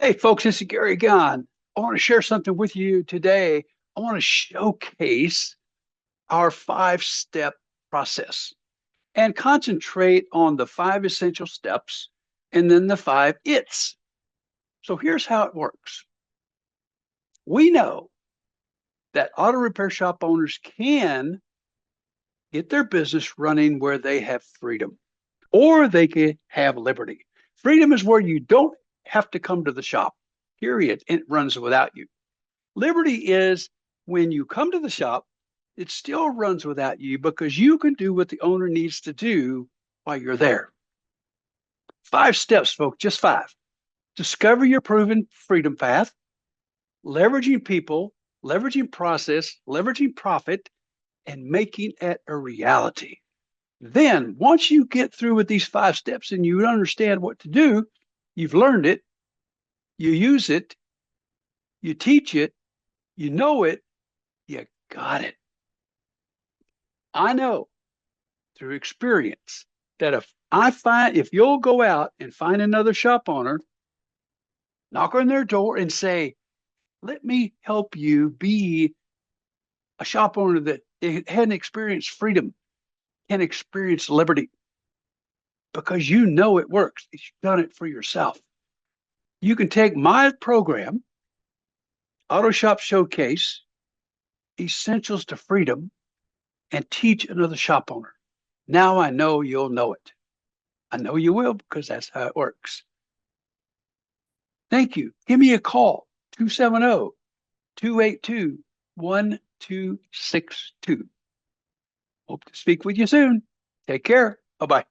Hey, folks, this is Gary Gunn. I want to share something with you today. I want to showcase our 5-step process and concentrate on the 5 essential steps and then the 5 it's. So here's how it works. We know that auto repair shop owners can get their business running where they have freedom or they can have liberty. Freedom is where you don't have to come to the shop, period. It runs without you. Liberty is when you come to the shop, it still runs without you because you can do what the owner needs to do while you're there. 5 steps, folks, just 5. Discover your proven freedom path, leveraging people, leveraging process, leveraging profit, and making it a reality. Then, once you get through with these 5 steps and you understand what to do, you've learned it, you use it, you teach it, you know it, you got it. I know through experience that if you'll go out and find another shop owner, knock on their door and say, let me help you be a shop owner that hadn't experienced freedom, can experience liberty, because you know it works. You've done it for yourself. You can take my program, Auto Shop Showcase, Essentials to Freedom, and teach another shop owner. Now I know you'll know it. I know you will because that's how it works. Thank you. Give me a call, 270-282-1262. Hope to speak with you soon. Take care. Bye-bye.